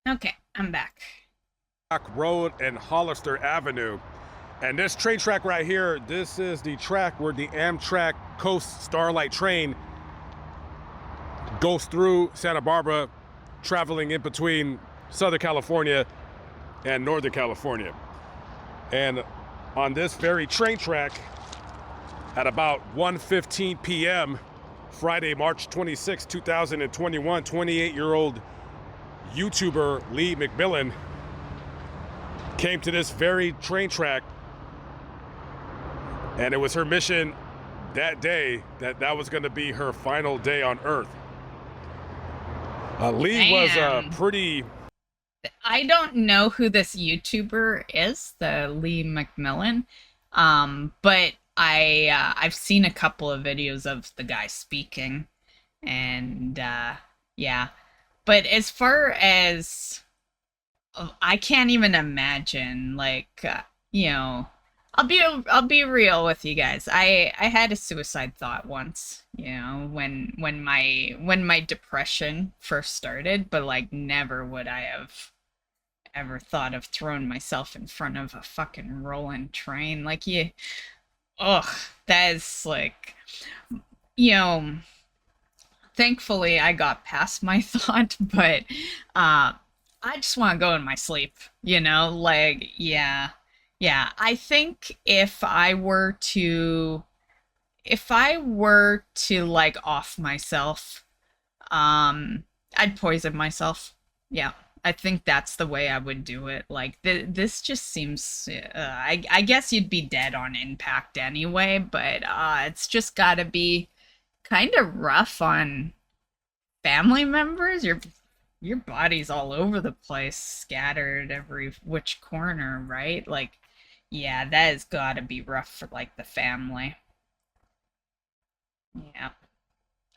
Okay, I'm back. Road and Hollister Avenue. And this train track right here, this is the track where the Amtrak Coast Starlight train goes through Santa Barbara, traveling in between Southern California and Northern California. And on this very train track, at about 1:15 p.m., Friday, March 26, 2021, 28-year-old YouTuber Lee McMillan came to this very train track, and it was her mission that day that was going to be her final day on Earth. Lee was Damn. pretty. I don't know who this YouTuber is, the Lee McMillan. But I've seen a couple of videos of the guy speaking, and yeah. But as far as I can't even imagine, like, I'll be real with you guys. I had a suicide thought once, when my depression first started, but like never would I have ever thought of throwing myself in front of a fucking rolling train. Like, ugh, that is like, you know, thankfully I got past my thought, but I just want to go in my sleep, like, yeah. Yeah, I think if I were to like off myself, I'd poison myself. Yeah, I think that's the way I would do it. Like, this just seems, I guess you'd be dead on impact anyway, but it's just got to be kind of rough on family members. Your body's all over the place, scattered every which corner, right? Like, yeah, that has got to be rough for like the family. Yeah.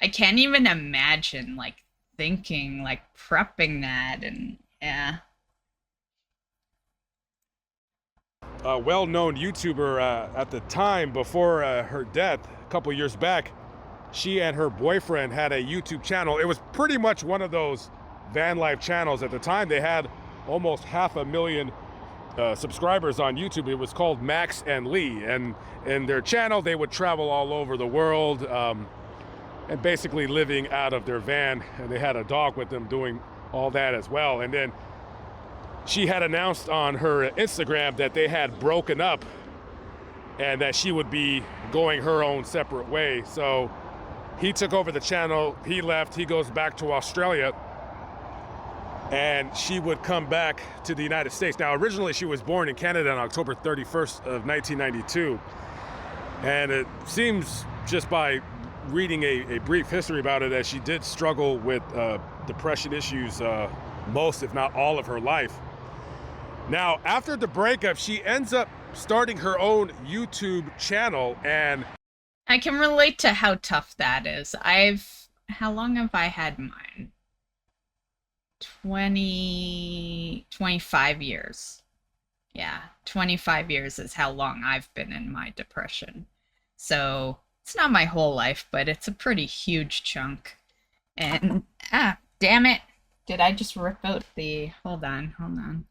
I can't even imagine like thinking like prepping that, and yeah. A well-known YouTuber at the time before her death, a couple years back. She and her boyfriend had a YouTube channel. It was pretty much one of those van life channels. At the time, they had almost 500,000 subscribers on YouTube. It was called Max and Lee, and in their channel, they would travel all over the world, and basically living out of their van. And they had a dog with them doing all that as well. And then she had announced on her Instagram that they had broken up and that she would be going her own separate way. So he took over the channel, he left, he goes back to Australia, and she would come back to the United States. Now, originally she was born in Canada on October 31st of 1992. And it seems, just by reading a brief history about it, that she did struggle with depression issues most, if not all, of her life. Now, after the breakup, she ends up starting her own YouTube channel, and I can relate to how tough that is. How long have I had mine? 25 years. Yeah, 25 years is how long I've been in my depression. So it's not my whole life, but it's a pretty huge chunk. And, damn it. Did I just rip out hold on, hold on.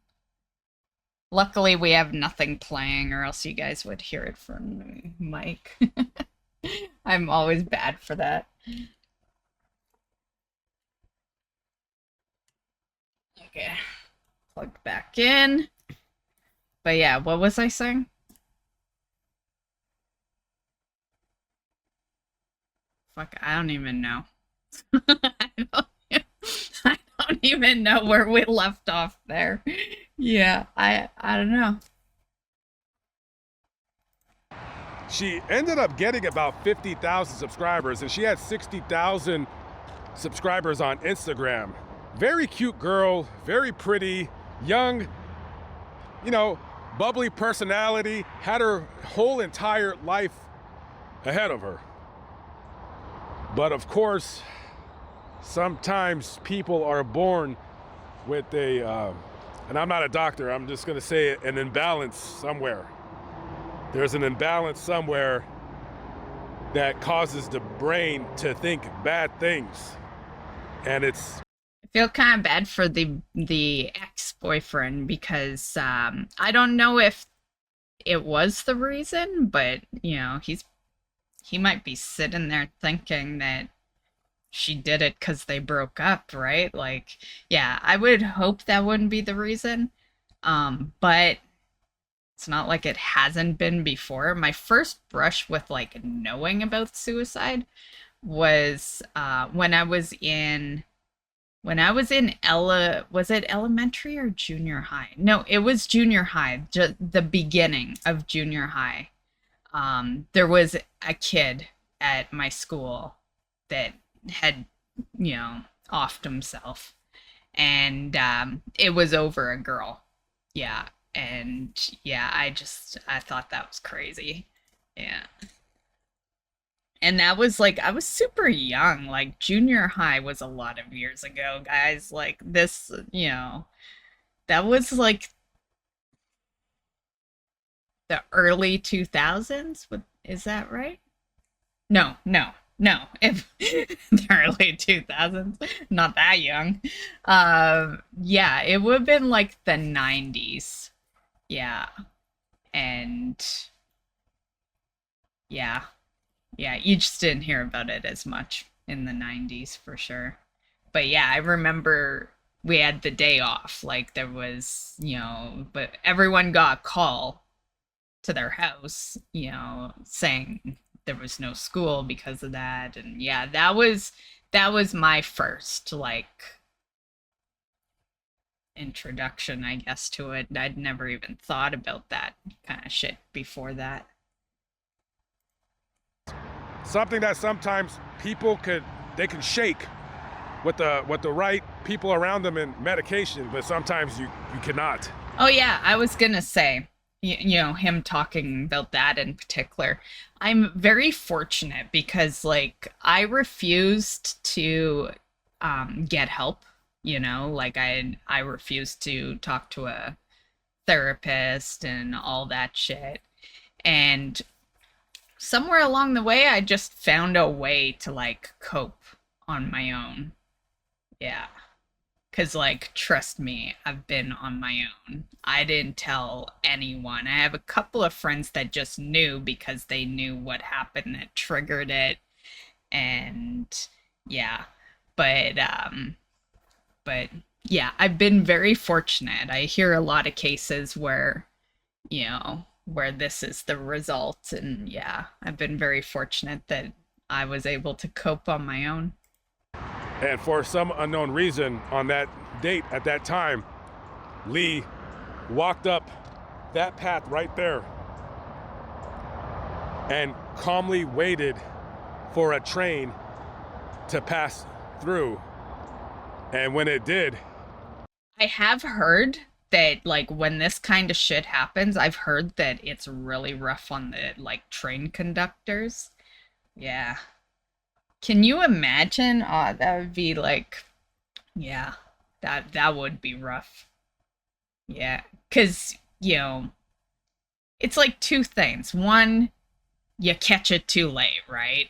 Luckily, we have nothing playing, or else you guys would hear it from the mic. I'm always bad for that. Okay, plugged back in. But yeah, what was I saying? Fuck, I don't even know. I don't, I don't even know where we left off there. Yeah, I don't know. she ended up getting about 50,000 subscribers, and she had 60,000 subscribers on Instagram. Very cute girl, very pretty, young, you know, bubbly personality, had her whole entire life ahead of her. But of course, sometimes people are born with and I'm not a doctor, I'm just gonna say it, an imbalance somewhere. There's an imbalance somewhere that causes the brain to think bad things. And it's feel kind of bad for the ex-boyfriend because I don't know if it was the reason, but he might be sitting there thinking that she did it because they broke up, right? Like, yeah, I would hope that wouldn't be the reason. But it's not like it hasn't been before. My first brush with like knowing about suicide was when I was in Ella, was it elementary or junior high? No, it was junior high, just the beginning of junior high. There was a kid at my school that had, offed himself, and it was over a girl. Yeah, and yeah, I thought that was crazy. Yeah. And that was like I was super young. Like junior high was a lot of years ago, guys. Like this, that was like the early 2000s. Is that right? No, no, no. If the early 2000s, not that young. Yeah, it would have been like the 90s. Yeah. And yeah, yeah, you just didn't hear about it as much in the 90s for sure. But yeah, I remember we had the day off. Like there was, but everyone got a call to their house, saying there was no school because of that. And yeah, that was my first like introduction, I guess, to it. I'd never even thought about that kind of shit before that. Something that sometimes people they can shake with the right people around them and medication, but sometimes you cannot. Oh yeah, I was gonna say, him talking about that in particular. I'm very fortunate because like I refused to get help, like I refused to talk to a therapist and all that shit. And somewhere along the way I just found a way to like cope on my own. Yeah. Cause like, trust me, I've been on my own. I didn't tell anyone. I have a couple of friends that just knew because they knew what happened that triggered it. And yeah, but yeah, I've been very fortunate. I hear a lot of cases where this is the result. And yeah, I've been very fortunate that I was able to cope on my own. And for some unknown reason, on that date at that time, Lee walked up that path right there and calmly waited for a train to pass through. And when it did, I have heard that like when this kind of shit happens, I've heard that it's really rough on the like train conductors. Yeah. Can you imagine? Oh, that would be like, yeah, that would be rough. Yeah, cuz it's like two things. One, you catch it too late, right?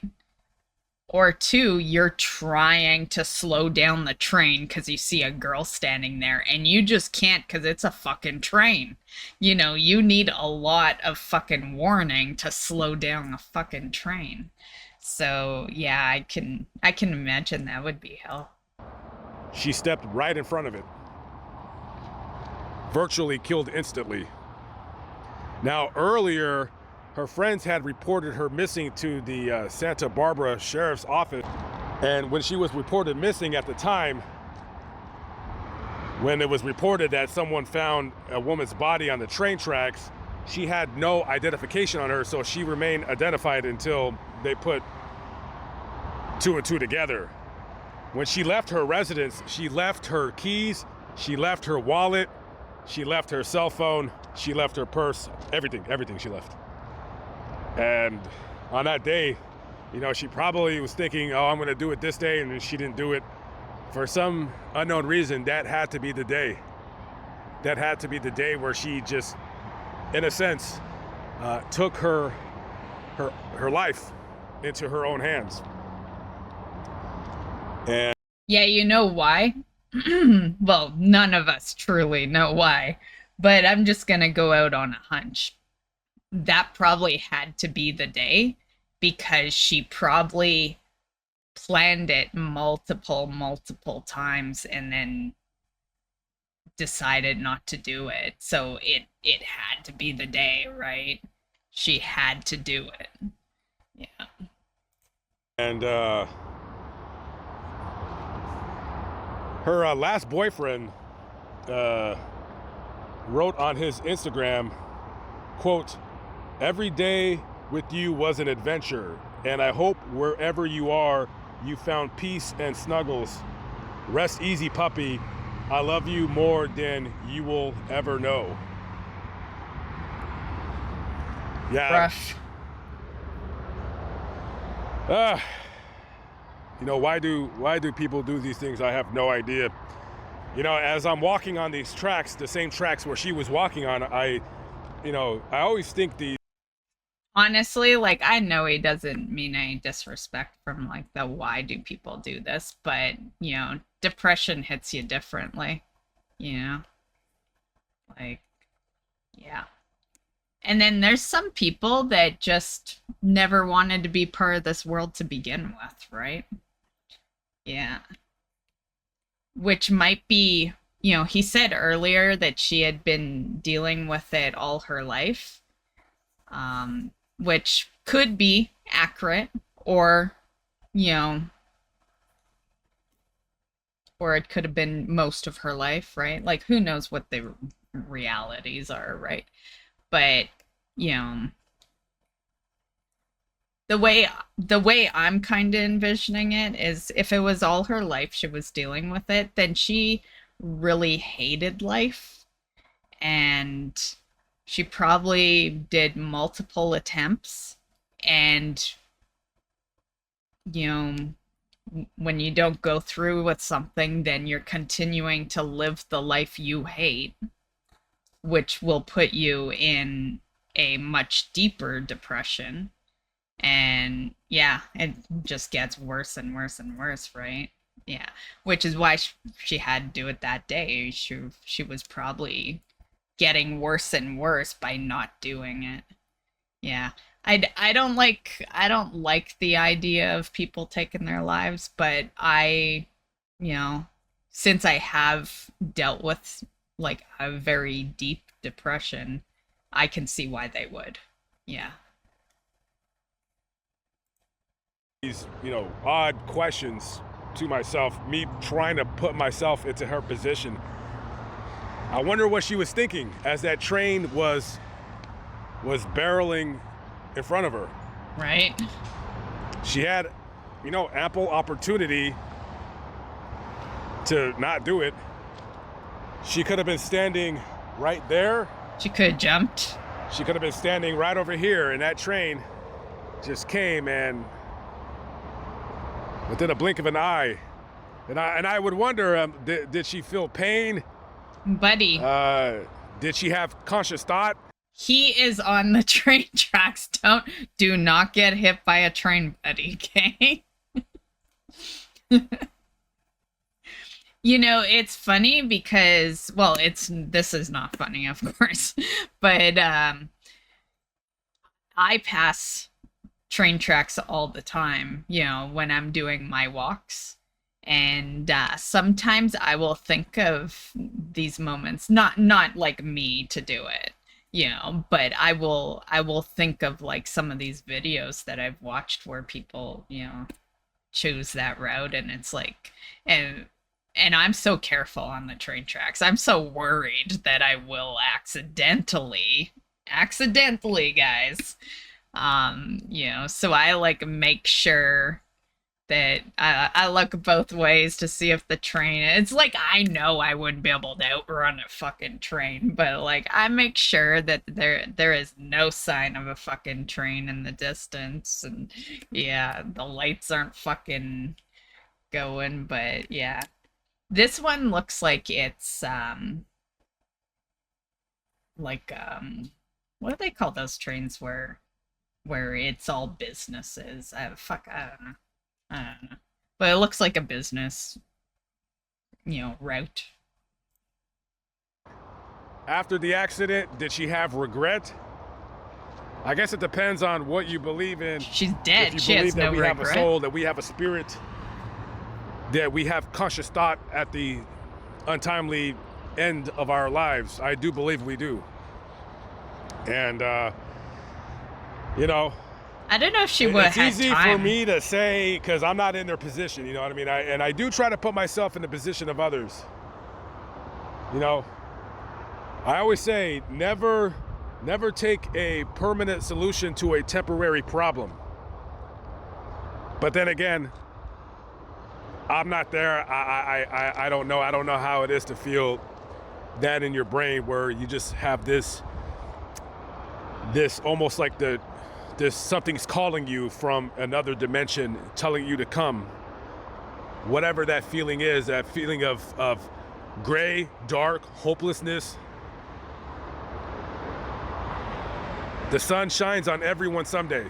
Or two, you're trying to slow down the train because you see a girl standing there and you just can't because it's a fucking train. You need a lot of fucking warning to slow down a fucking train. So yeah, I can imagine that would be hell. she stepped right in front of it, virtually killed instantly. Now, earlier, her friends had reported her missing to the Santa Barbara Sheriff's Office. And when she was reported missing at the time, when it was reported that someone found a woman's body on the train tracks, she had no identification on her, so she remained identified until they put two and two together. When she left her residence, she left her keys, she left her wallet, she left her cell phone, she left her purse, everything she left. And on that day, she probably was thinking, oh, I'm gonna do it this day, and then she didn't do it. For some unknown reason, that had to be the day. That had to be the day where she just, in a sense, took her life into her own hands. And Yeah, you know why? Well, none of us truly know why, but I'm just gonna go out on a hunch. That probably had to be the day because she probably planned it multiple times and then decided not to do it. So it had to be the day, right? She had to do it. Yeah. And her last boyfriend uh, wrote on his Instagram, quote, "Every day with you was an adventure, and I hope wherever you are, you found peace and snuggles. Rest easy, puppy. I love you more than you will ever know." Yeah. Rough. Uh, why do people do these things? I have no idea. As I'm walking on these tracks, the same tracks where she was walking on, I always think Honestly, like I know he doesn't mean any disrespect from like the why do people do this, but depression hits you differently, you know? Like, yeah. And then there's some people that just never wanted to be part of this world to begin with, right? Yeah. Which might be, he said earlier that she had been dealing with it all her life, which could be accurate, or, you know, or it could have been most of her life, right? Like, who knows what the realities are, right? But, you know, the way I'm kind of envisioning it is if it was all her life she was dealing with it, then she really hated life, and she probably did multiple attempts, and you know when you don't go through with something, then you're continuing to live the life you hate, which will put you in a much deeper depression. And yeah, it just gets worse and worse and worse, right? Yeah, which is why she had to do it that day. She was probably getting worse and worse by not doing it. Yeah. I don't like the idea of people taking their lives, but you know, since I have dealt with like a very deep depression, I can see why they would. Yeah. these, odd questions to myself, me trying to put myself into her position. I wonder what she was thinking as that train was barreling in front of her. Right? She had, ample opportunity to not do it. She could have been standing right there. She could have jumped. She could have been standing right over here, and that train just came and within a blink of an eye. And I would wonder, did she feel pain? Buddy, Did she have conscious thought? he is on the train tracks. Do not get hit by a train, buddy, okay? It's funny because, well, this is not funny, of course, but I pass train tracks all the time, when I'm doing my walks. And sometimes I will think of these moments, not like me to do it, but I will think of like some of these videos that I've watched where people, choose that route, and it's like, and I'm so careful on the train tracks. I'm so worried that I will accidentally, guys. So I like make sure that I look both ways to see if the train. It's like I know I wouldn't be able to outrun a fucking train, but like I make sure that there is no sign of a fucking train in the distance, and yeah, the lights aren't fucking going. But yeah, this one looks like it's like what do they call those trains where it's all businesses? I don't know. I don't know. But it looks like a business route. After the accident, did she have regret? I guess it depends on what you believe in. She's dead. If you She believe has that no we regret. have a soul, that we have a spirit, that we have conscious thought at the untimely end of our lives, I do believe we do. And I don't know if she would have it's had easy time. for me to say because I'm not in their position, you know what I mean? I do try to put myself in the position of others. I always say never take a permanent solution to a temporary problem. But then again, I'm not there. I don't know. I don't know how it is to feel that in your brain where you just have this almost like this something's calling you from another dimension, telling you to come. Whatever that feeling is, that feeling of gray, dark, hopelessness. The sun shines on everyone someday.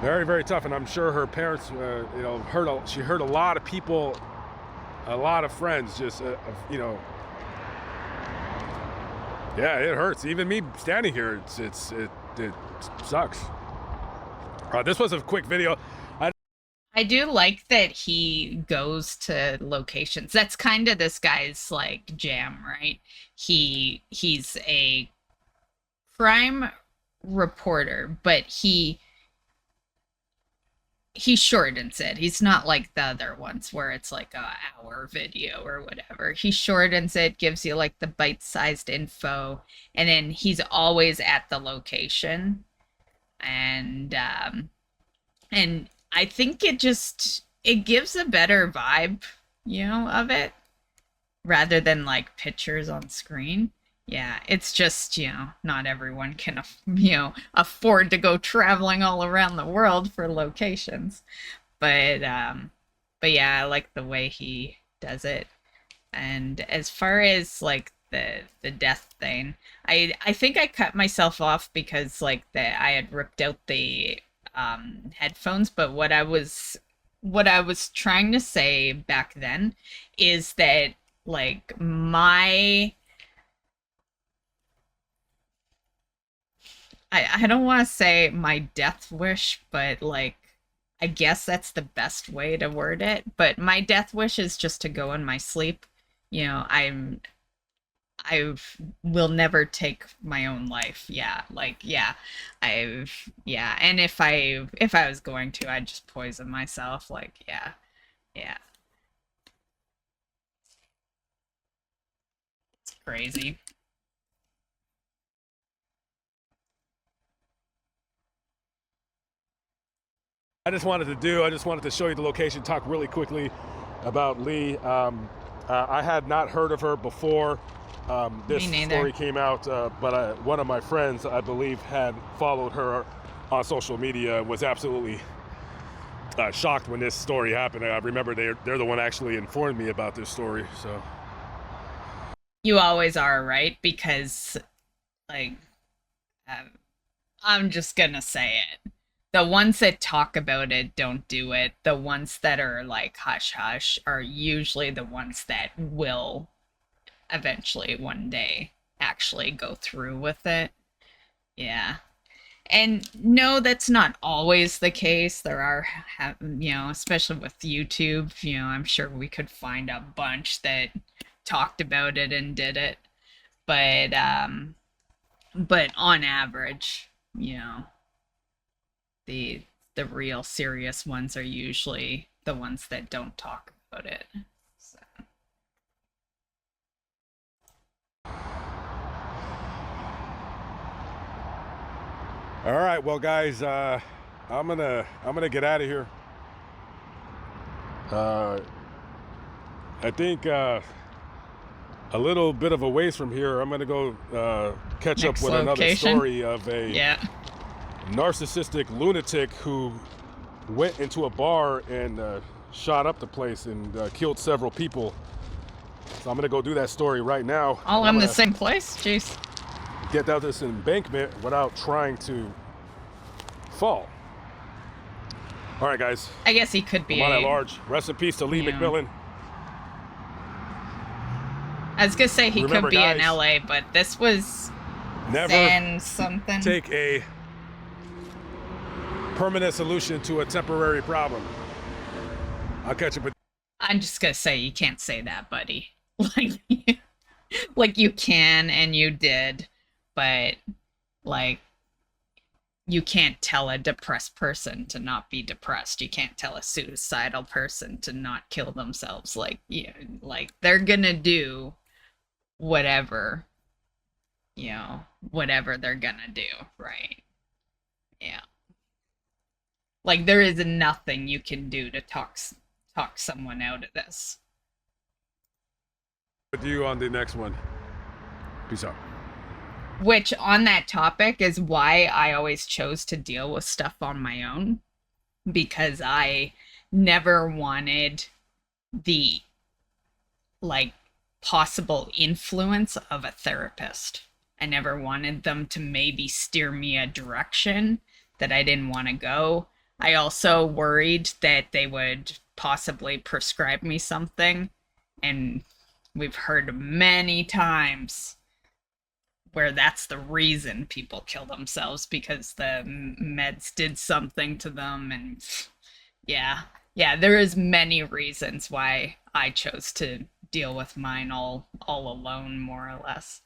Very, very tough, and I'm sure her parents, she heard a lot of people, a lot of friends, just, yeah, it hurts. Even me standing here, it sucks. This was a quick video. I do like that he goes to locations. That's kind of this guy's like jam, right? He's a crime reporter, but he shortens it. He's not like the other ones where it's like a hour video or whatever. He shortens it, gives you like the bite-sized info, and then he's always at the location. And I think it gives a better vibe, of it, rather than like pictures on screen. Yeah, it's just, not everyone can, afford to go traveling all around the world for locations. But yeah, I like the way he does it. And as far as like the death thing, I think I cut myself off because like I had ripped out the headphones, but what I was trying to say back then is that like I don't want to say my death wish, but like I guess that's the best way to word it. But my death wish is just to go in my sleep. I will never take my own life. Yeah, like and if I was going to, I'd just poison myself. Like yeah. It's crazy. I just wanted to show you the location, talk really quickly about Lee. I had not heard of her before this story came out, but one of my friends, I believe, had followed her on social media, was absolutely shocked when this story happened. I remember they're the one actually informed me about this story. So you always are, right? Because like I'm just gonna say it. The ones that talk about it don't do it. The ones that are like hush hush are usually the ones that will eventually one day actually go through with it. Yeah. And no, that's not always the case. There are, especially with YouTube, I'm sure we could find a bunch that talked about it and did it. But on average, the real serious ones are usually the ones that don't talk about it. So. All right, well, guys, I'm gonna get out of here. I think a little bit of a ways from here, I'm gonna go catch up with another story of a narcissistic lunatic who went into a bar and shot up the place and killed several people. So I'm gonna go do that story right now. All in the same place? Jeez. Get down this embankment without trying to fall. All right, guys. I guess he could be. Lamont at large. Rest in peace to Lee Yeah. McMillan. I was gonna say he Remember, could be in guys, LA, but this was Never San something. take a permanent solution to a temporary problem. I'll catch you. I'm just gonna say you can't say that, buddy. Like, like you can and you did, but like you can't tell a depressed person to not be depressed. You can't tell a suicidal person to not kill themselves. Like, yeah, like they're gonna do whatever, whatever they're gonna do, right? Yeah. Like there is nothing you can do to talk someone out of this. With you on the next one. Peace out. Which, on that topic, is why I always chose to deal with stuff on my own. Because I never wanted the, like, possible influence of a therapist. I never wanted them to maybe steer me a direction that I didn't want to go. I also worried that they would possibly prescribe me something. And we've heard many times where that's the reason people kill themselves, because the meds did something to them. And yeah, there is many reasons why I chose to deal with mine all alone, more or less.